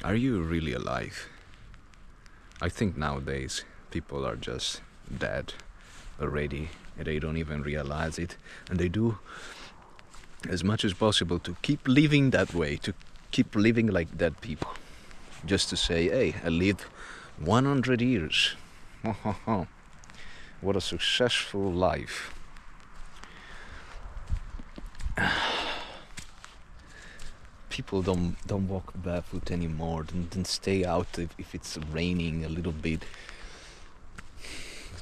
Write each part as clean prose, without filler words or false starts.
Are you really alive? I think nowadays people are just dead already, and they don't even realize it, and they do as much as possible to keep living that way, to keep living like dead people, just to say, hey, I lived 100 years. What a successful life. People don't walk barefoot anymore, don't stay out if it's raining a little bit.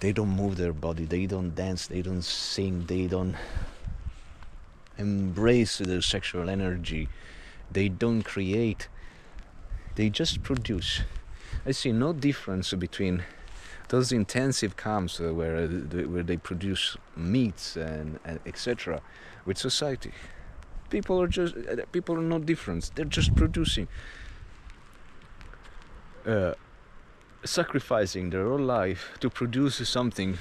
They don't move their body, they don't dance, they don't sing, they don't embrace their sexual energy, they don't create, they just produce. I see no difference between those intensive camps where they produce meats and etc. with society. People are no different. They're just producing, sacrificing their whole life to produce something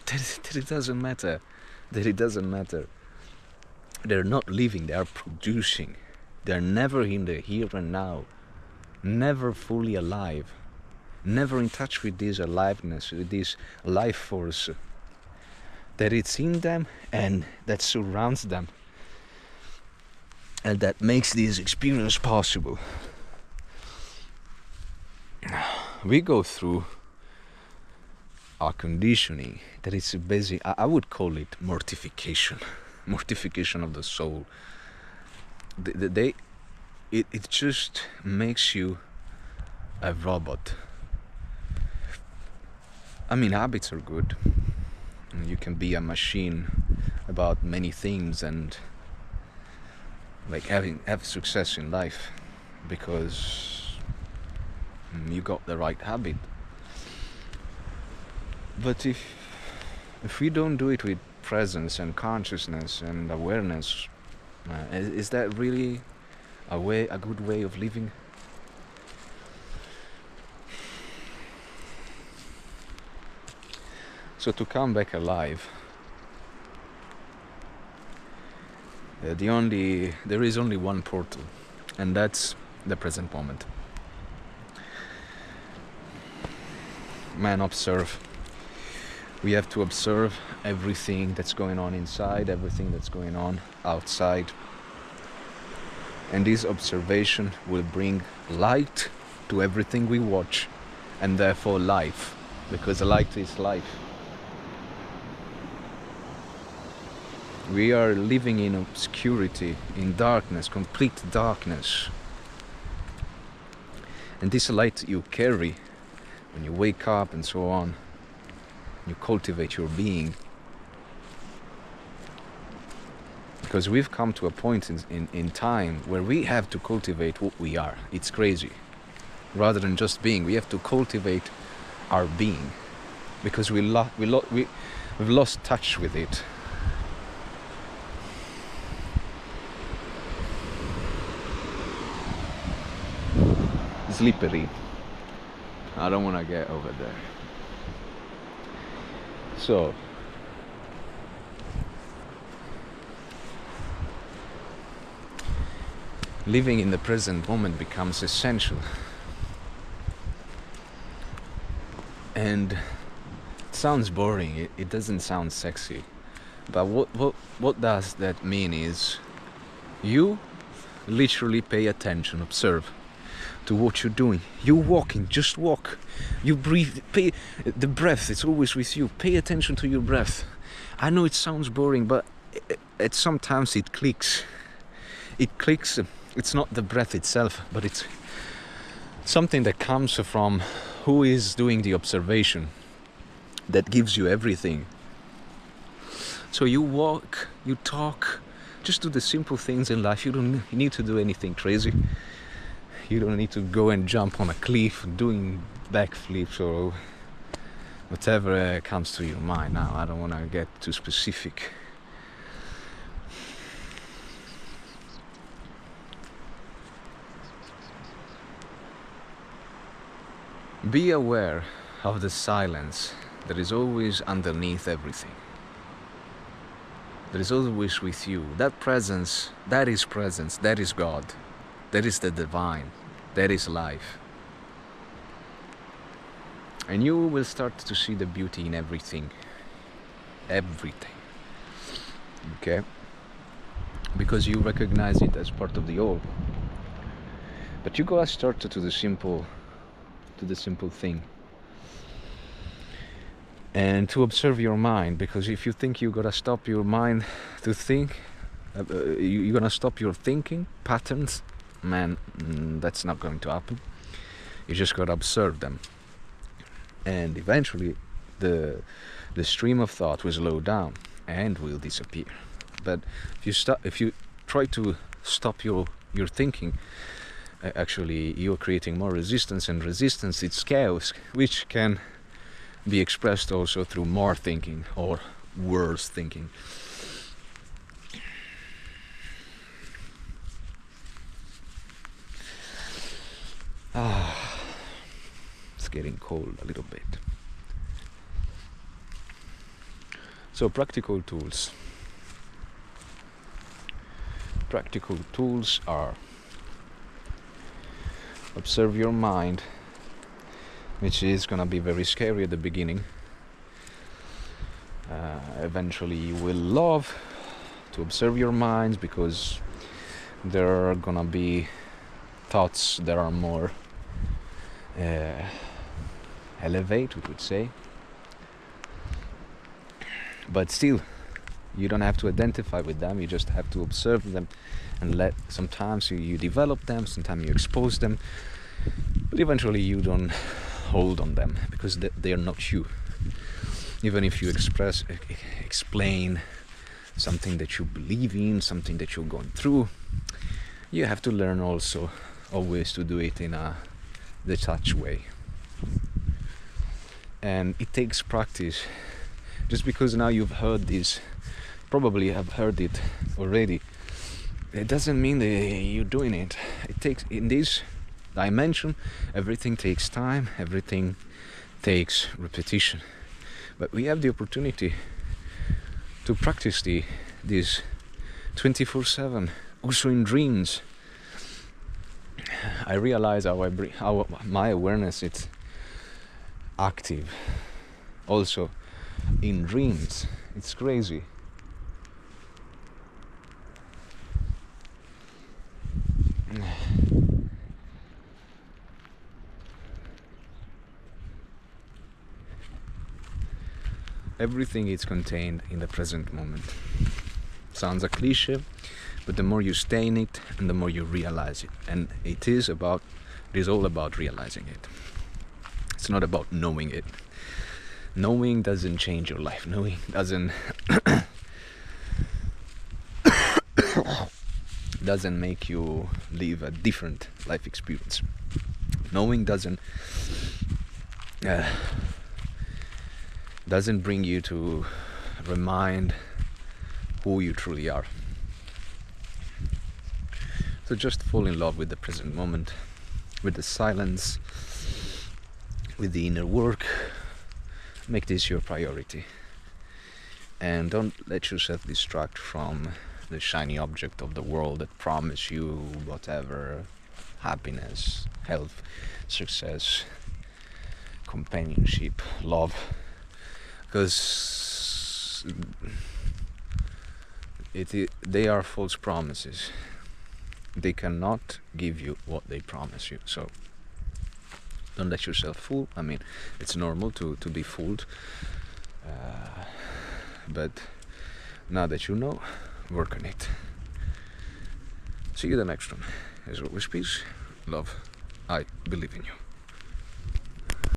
that it doesn't matter. They're not living. They are producing. They're never in the here and now. Never fully alive. Never in touch with this aliveness, with this life force that it's in them and that surrounds them, and that makes this experience possible. We go through our conditioning that is basic. I would call it mortification of the soul. It just makes you a robot. I mean, habits are good. You can be a machine about many things and like have success in life because you got the right habit. But if we don't do it with presence and consciousness and awareness, is that really a good way of living? So to come back alive, there is only one portal, and that's the present moment. Man, observe. We have to observe everything that's going on inside, everything that's going on outside. And this observation will bring light to everything we watch, and therefore life, because light is life. We are living in obscurity, in darkness, complete darkness. And this light you carry when you wake up and so on, you cultivate your being. Because we've come to a point in time where we have to cultivate what we are. It's crazy. Rather than just being, we have to cultivate our being. Because we've lost touch with it. Slippery. I don't want to get over there. So living in the present moment becomes essential. And it sounds boring, it doesn't sound sexy. But what does that mean is you literally pay attention, observe to what you're doing. You're walking, just walk. You breathe, the breath, it's always with you. Pay attention to your breath. I know it sounds boring, but sometimes it clicks. It clicks. It's not the breath itself, but it's something that comes from who is doing the observation that gives you everything. So you walk, you talk, just do the simple things in life. You don't need to do anything crazy. You don't need to go and jump on a cliff doing backflips or whatever comes to your mind. Now, I don't want to get too specific. Be aware of the silence that is always underneath everything. That is always with you. That presence, that is God. That is the divine. That is life. And you will start to see the beauty in everything. Everything. Okay? Because you recognize it as part of the whole. But you gotta start to the simple thing. And to observe your mind, because if you think you gotta stop your mind to think, you're gonna stop your thinking patterns, man, that's not going to happen. You just gotta observe them, and eventually the stream of thought will slow down and will disappear. But if you try to stop your thinking, actually you're creating more resistance, and resistance it's chaos, which can be expressed also through more thinking or worse thinking. It's getting cold a little bit. So practical tools are: observe your mind, which is gonna be very scary at the beginning. Eventually you will love to observe your minds, because there are gonna be thoughts that are more elevate, we could say. But still, you don't have to identify with them, you just have to observe them, and sometimes you develop them, sometimes you expose them, but eventually you don't hold on them, because they are not you. Even if you explain something that you believe in, something that you're going through, you have to learn also always to do it in a detached way. And it takes practice. Just because now you've heard this, probably have heard it already, it doesn't mean that you're doing it. It takes, in this dimension, everything takes time, everything takes repetition. But we have the opportunity to practice this 24/7, also in dreams. I realize how my awareness is active also in dreams. It's crazy. Everything is contained in the present moment. Sounds a cliche, but the more you stay in it, and the more you realize it. And it is all about realizing it. It's not about knowing it. Knowing doesn't change your life. Knowing doesn't make you live a different life experience. Knowing doesn't bring you to remind who you truly are. So just fall in love with the present moment, with the silence, with the inner work. Make this your priority, and don't let yourself distract from the shiny object of the world that promise you whatever: happiness, health, success, companionship, love, because they are false promises. They cannot give you what they promise you. So don't let yourself fool. I mean, it's normal to be fooled, but now that you know, work on it. See you the next one. As always, peace, love. I believe in you.